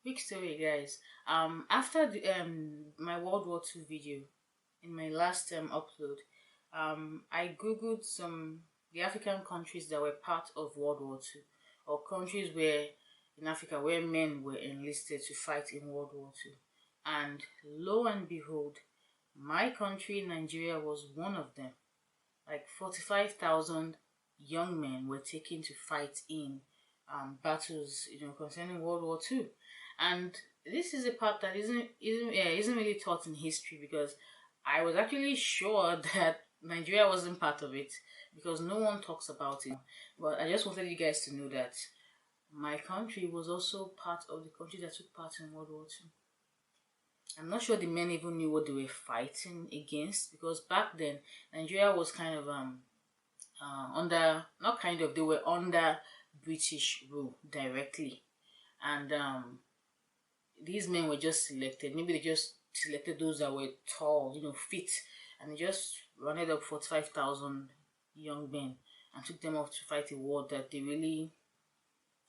Quick story, guys. After my World War II video, in my last upload, I googled the African countries that were part of World War II, or countries where in Africa where men were enlisted to fight in World War II, and lo and behold, my country, Nigeria, was one of them. Like 45,000 young men were taken to fight in battles, concerning World War II. And this is a part that isn't really taught in history, because I was actually sure that Nigeria wasn't part of it because no one talks about it. But I just wanted you guys to know that my country was also part of the country that took part in World War II. I'm not sure the men even knew what they were fighting against, because back then Nigeria was kind of they were under British rule directly, and these men were just selected. Maybe they just selected those that were tall, fit, and they just rounded up 45,000 young men and took them off to fight a war that they really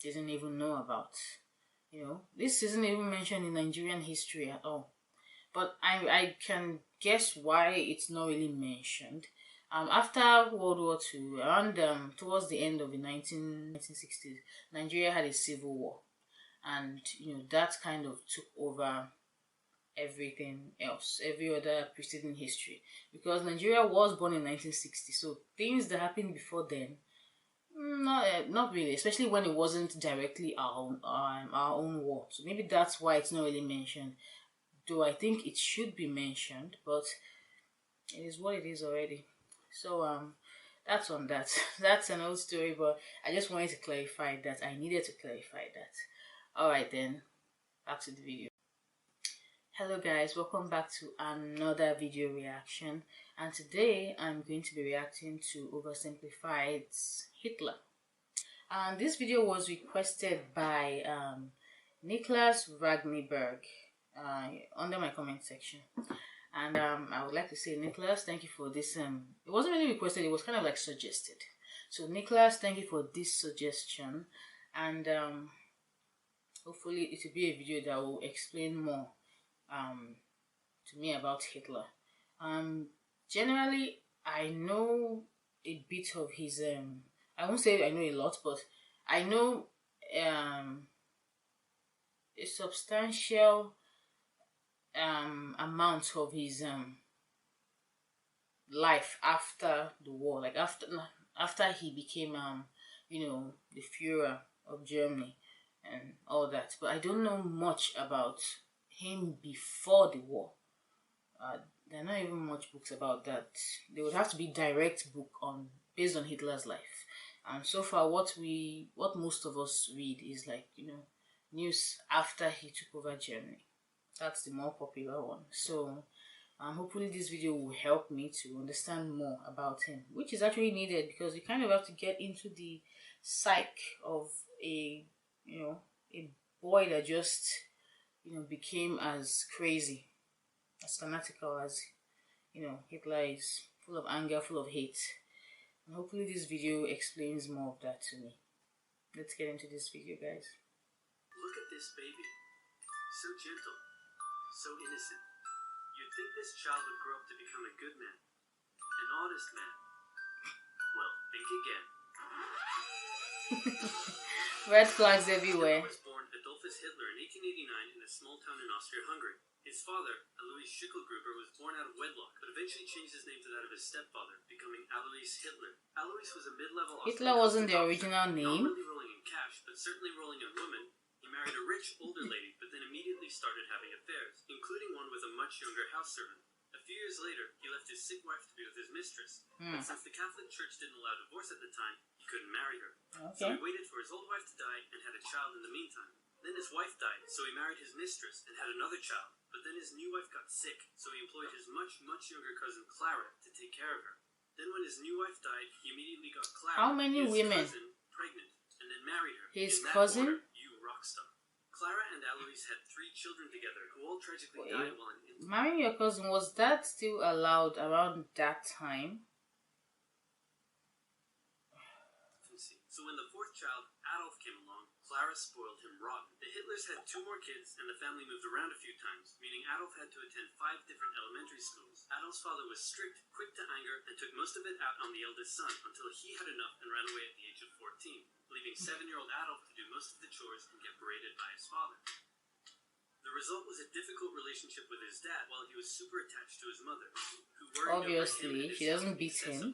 didn't even know about. This isn't even mentioned in Nigerian history at all. But I can guess why it's not really mentioned. After World War II, around towards the end of the 1960s, Nigeria had a civil war, and that kind of took over everything else, every other preceding history, because Nigeria was born in 1960. So things that happened before then, not really, especially when it wasn't directly our own war. So maybe that's why it's not really mentioned. Though I think it should be mentioned, but it is what it is already. So that's on that. That's an old story, but I just wanted to clarify that. I needed to clarify that. Alright then, back to the video. Hello guys, welcome back to another video reaction, and today I'm going to be reacting to Oversimplified's Hitler. And this video was requested by Nicholas Ragneyberg under my comment section, and I would like to say, Nicholas, thank you for this. It wasn't really requested, it was kind of like suggested. So Nicholas, thank you for this suggestion, and hopefully it will be a video that will explain more to me about Hitler. Generally, I know a bit of his I won't say I know a lot, but I know a substantial amount of his life after the war, like after he became the Führer of Germany and all that. But I don't know much about him before the war. There are not even much books about that. There would have to be direct book based on Hitler's life. And so far, what most of us read is like news after he took over Germany. That's the more popular one. So hopefully this video will help me to understand more about him, which is actually needed, because you kind of have to get into the psyche of a boy that just became as crazy, as fanatical as Hitler is, full of anger, full of hate. And hopefully this video explains more of that to me. Let's get into this video, guys. Look at this baby. So gentle. So innocent. You'd think this child would grow up to become a good man. An honest man. Well, think again. Red flags everywhere. Hitler was born Adolphus Hitler in 1889 in a small town in Austria-Hungary. His father, Alois Schicklgruber, was born out of wedlock, but eventually changed his name to that of his stepfather, becoming Alois Hitler. Alois was a mid-level Hitler wasn't the original name. Not really rolling in cash, but certainly rolling in women. He married a rich, older lady, but then immediately started having affairs, including one with a much younger house servant. A few years later, he left his sick wife to be with his mistress. But since the Catholic Church didn't allow divorce at the time, he couldn't marry her. So he waited for his old wife to die and had a child in the meantime. Then his wife died, so he married his mistress and had another child. But then his new wife got sick, so he employed his much, much younger cousin Clara to take care of her. Then when his new wife died, he immediately got Clara, How many his women? cousin, pregnant, and then married her. His In that cousin? order, you rock star. Clara and Alois had 3 children together, who all tragically died while in infancy. Marrying your cousin, was that still allowed around that time? So when the 4th child, Adolf, came along, Clara spoiled him rotten. The Hitlers had 2 more kids, and the family moved around a few times, meaning Adolf had to attend 5 different elementary schools. Adolf's father was strict, quick to anger, and took most of it out on the eldest son until he had enough and ran away at the age of 14, leaving 7-year-old Adolf to do most of the chores and get berated by his father. The result was a difficult relationship with his dad while he was super attached to his mother, who worried Obviously, she doesn't beat him.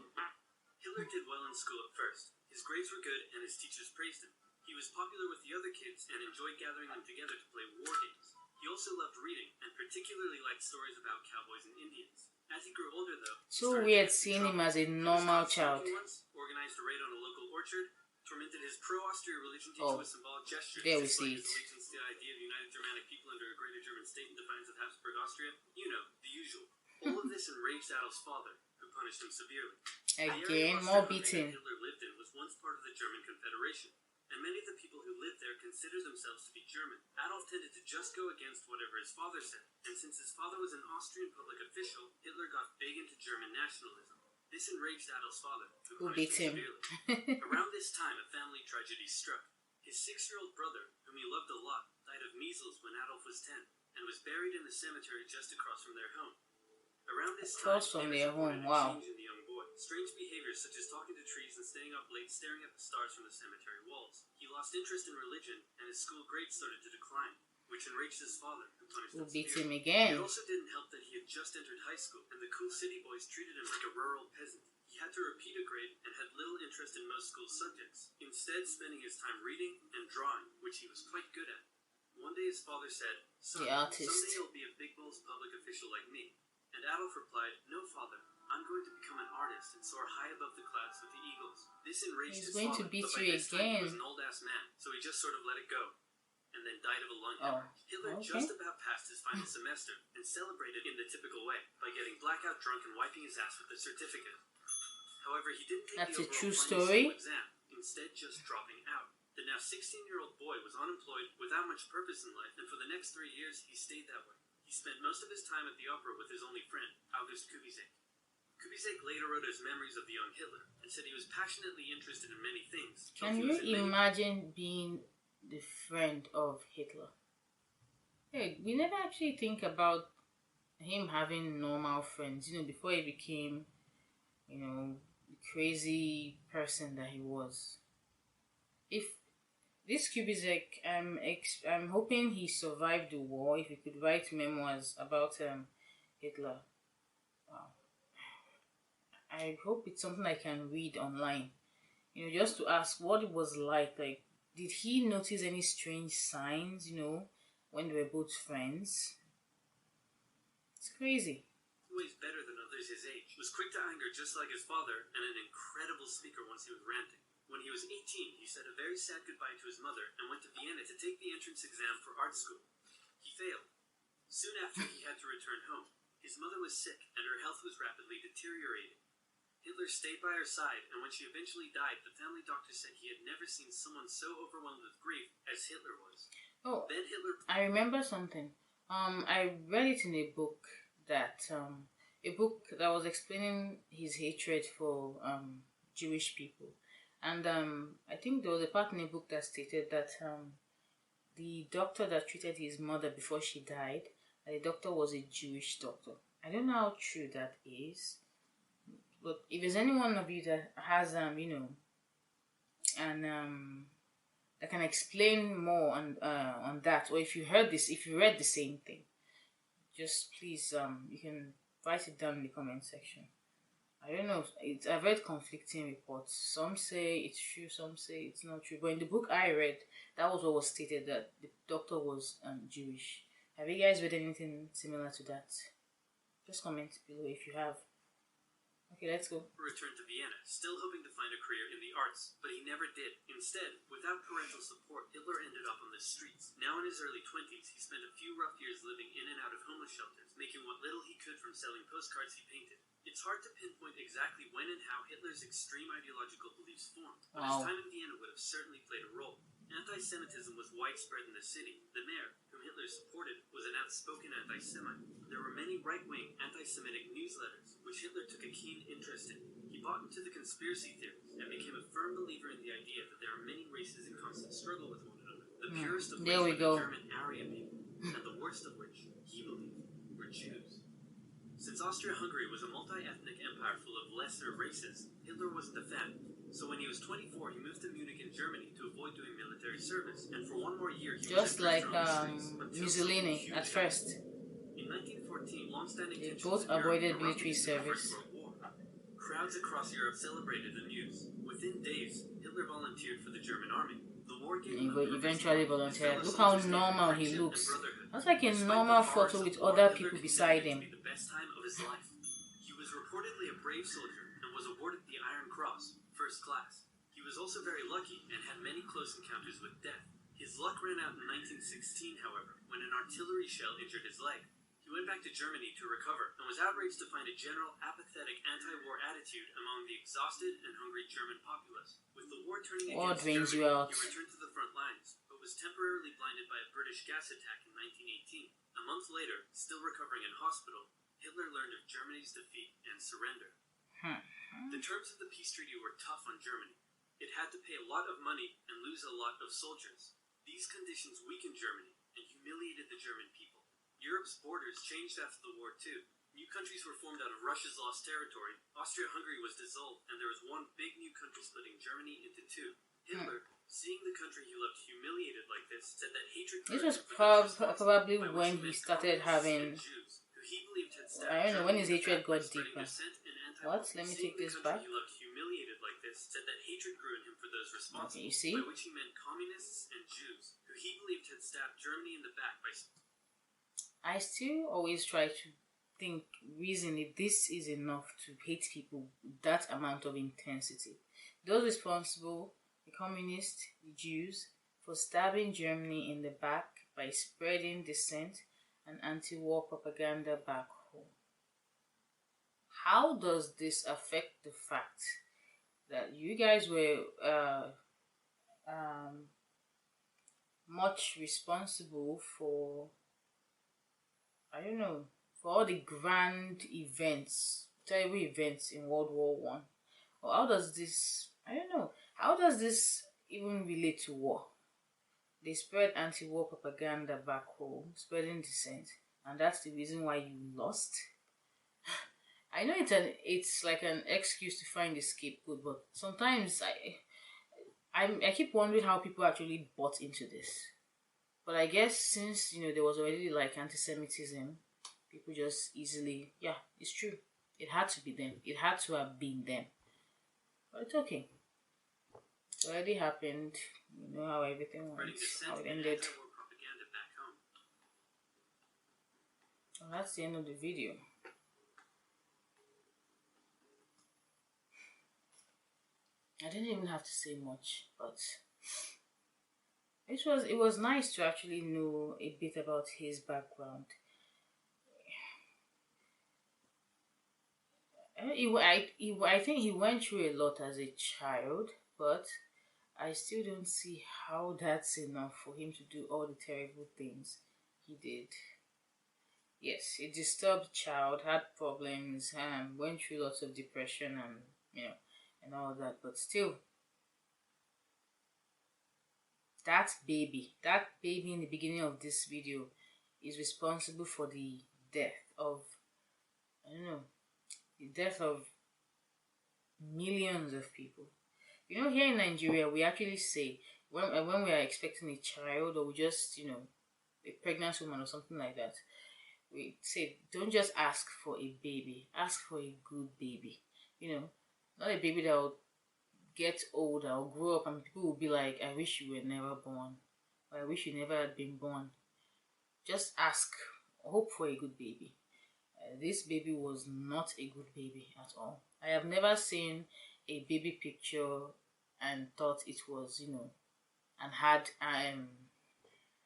Hitler did well in school at first. His grades were good and his teachers praised him. He was popular with the other kids and enjoyed gathering them together to play war games. He also loved reading and particularly liked stories about cowboys and Indians. As he grew older, though, So weird seeing him as a normal child. Once, organized a raid on a local orchard, tormented his pro-Austria religion teacher with symbolic gestures. There we see it. Allegiance to the idea of united Germanic people under a greater German state in defiance of Habsburg Austria. You know, the usual. All of this enraged Adolf's father, who punished him severely. Again, more beating. Hitler lived in was once part of the German Confederation, and many of the people who lived there considered themselves to be German. Adolf tended to just go against whatever his father said, and since his father was an Austrian public official, Hitler got big into German nationalism. This enraged Adolf's father, who punished him severely. Around this time, a family tragedy struck. His 6-year-old brother, whom he loved a lot, died of measles when Adolf was 10, and was buried in the cemetery just across from their home. Around this time, Wow. Change in the young boy. Strange behaviors such as talking to trees and staying up late staring at the stars from the cemetery walls. He lost interest in religion, and his school grades started to decline, which enraged his father, who punished him beat him severely. again. It also didn't help that he had just entered high school, and the cool city boys treated him like a rural peasant. He had to repeat a grade and had little interest in most school subjects, instead spending his time reading and drawing, which he was quite good at. One day his father said, "Son, someday you'll be a big bulls public official like me." And Adolf replied, "No, father, I'm going to become an artist and soar high above the clouds with the eagles." This enraged his father, to beat but by you this time he again. was an old-ass man, so he just sort of let it go, and then died of a lung hemorrhage. Hitler just about passed his final semester and celebrated in the typical way by getting blackout drunk and wiping his ass with the certificate. However, he didn't take That's the a true overall story. final exam, instead just dropping out. The now 16-year-old boy was unemployed without much purpose in life, and for the next 3 years he stayed that way. He spent most of his time at the opera with his only friend, August Kubizek. Kubizek later wrote his memories of the young Hitler and said he was passionately interested in many things. Can you imagine being the friend of Hitler? Hey, we never actually think about him having normal friends, before he became, the crazy person that he was. If this Kubizek, I'm hoping he survived the war. If he could write memoirs about Hitler, wow. I hope it's something I can read online. Just to ask what it was like. Like, did he notice any strange signs? When they were both friends. It's crazy. Always better than others his age. Was quick to anger just like his father, and an incredible speaker once he was ranting. When he was 18, he said a very sad goodbye to his mother and went to Vienna to take the entrance exam for art school. He failed. Soon after, he had to return home. His mother was sick, and her health was rapidly deteriorating. Hitler stayed by her side, and when she eventually died, the family doctor said he had never seen someone so overwhelmed with grief as Hitler was. Oh, then Hitler... I remember something. I read it in a book that was explaining his hatred for Jewish people. And I think there was a part in the book that stated that the doctor that treated his mother before she died, the doctor was a Jewish doctor. I don't know how true that is, but if there's any one of you that has that can explain more on that, or if you read the same thing, just please you can write it down in the comment section. I don't know. I've read conflicting reports. Some say it's true, some say it's not true. But in the book I read, that was what was stated, that the doctor was Jewish. Have you guys read anything similar to that? Just comment below if you have. Okay, let's go. Returned to Vienna, still hoping to find a career in the arts, but he never did. Instead, without parental support, Hitler ended up on the streets. Now in his early 20s, he spent a few rough years living in and out of homeless shelters, making what little he could from selling postcards he painted. It's hard to pinpoint exactly when and how Hitler's extreme ideological beliefs formed, but his time in Vienna would have certainly played a role. Anti-Semitism was widespread in the city. The mayor, whom Hitler supported, was an outspoken anti-Semite. There were many right-wing anti-Semitic newsletters, which Hitler took a keen interest in. He bought into the conspiracy theories and became a firm believer in the idea that there are many races in constant struggle with one another. purest of There which we were the go. German Aryan people, and the worst of which, he believed, were Jews. Since Austria-Hungary was a multi-ethnic empire full of lesser races, Hitler wasn't a fan. So when he was 24, he moved to Munich in Germany to avoid doing military service, and for one more year he Just was like on the streets until Mussolini something huge at first. In 1914, long-standing They tensions both in Europe avoided erupted military into the service. First World War. Crowds across Europe celebrated the news. Within days, Hitler volunteered for the German army. The war gave him a purpose. Eventually His volunteered. fellow Look how soldiers gave him normal he friendship looks. and brotherhood. That's like a Despite normal the photo horrors with of war, other Hitler people considered beside it to him. be the best time of his life. He was reportedly a brave soldier and was awarded the Iron Cross, first class. He was also very lucky and had many close encounters with death. His luck ran out in 1916, however, when an artillery shell injured his leg. He went back to Germany to recover and was outraged to find a general apathetic anti-war attitude among the exhausted and hungry German populace. With the war turning against drains Germany, you out. he returned to the front lines, but was temporarily blinded by a British gas attack in 1918. A month later, still recovering in hospital, Hitler learned of Germany's defeat and surrender. The terms of the peace treaty were tough on Germany. It had to pay a lot of money and lose a lot of soldiers. These conditions weakened Germany and humiliated the German people. Europe's borders changed after the war too. New countries were formed out of Russia's lost territory. Austria-Hungary was dissolved, and there was one big new country splitting Germany into two. Hitler, seeing the country he loved humiliated like this, said that hatred. This was probably when he started having. Jews, who he believed had I don't know when his hatred got spreading deeper. dissent and What? Let me take this back. He loved humiliated like this, said that hatred grew in him for those responsible, Okay, you see? by which he meant communists and Jews, who he believed had stabbed Germany in the back by. I still always try to think, reason if this is enough to hate people with that amount of intensity. Those responsible, the communists, the Jews, for stabbing Germany in the back by spreading dissent and anti-war propaganda back home. How does this affect the fact that you guys were much responsible for, I don't know, for all the grand events, terrible events in World War One? Or how does this, I don't know, how does this even relate to war? They spread anti-war propaganda back home, spreading dissent, and that's the reason why you lost. I know it's like an excuse to find a scapegoat, but sometimes I keep wondering how people actually bought into this. But I guess since there was already like anti-Semitism, people just easily, yeah, it's true. It had to be them. It had to have been them. But it's okay. It already happened. You know how everything went, how it ended. And that's the end of the video. I didn't even have to say much, but it was nice to actually know a bit about his background. I think he went through a lot as a child, but I still don't see how that's enough for him to do all the terrible things he did. Yes, a disturbed child, had problems, went through lots of depression and all that, but still, that baby in the beginning of this video is responsible for the death of, the death of millions of people. Here in Nigeria, we actually say when we are expecting a child, or we just, a pregnant woman or something like that, we say, don't just ask for a baby, ask for a good baby. Not a baby that will get old or grow up and people will be like, I wish you were never born, or I wish you never had been born. Just ask, hope for a good baby. This baby was not a good baby at all. I have never seen a baby picture and thought it was, and had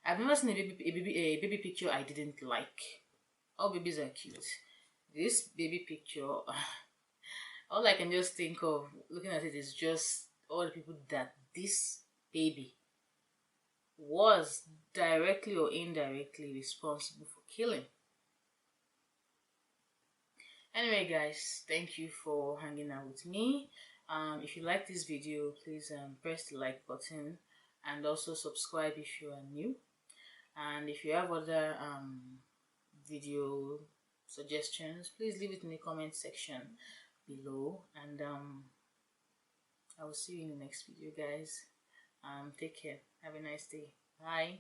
I've never seen a baby picture I didn't like. All babies are cute. This baby picture, all I can just think of looking at it is just all the people that this baby was directly or indirectly responsible for killing. Anyway, guys, thank you for hanging out with me. If you like this video, please press the like button and also subscribe if you are new. And if you have other video suggestions, please leave it in the comment section below. And I will see you in the next video, guys. Take care. Have a nice day. Bye.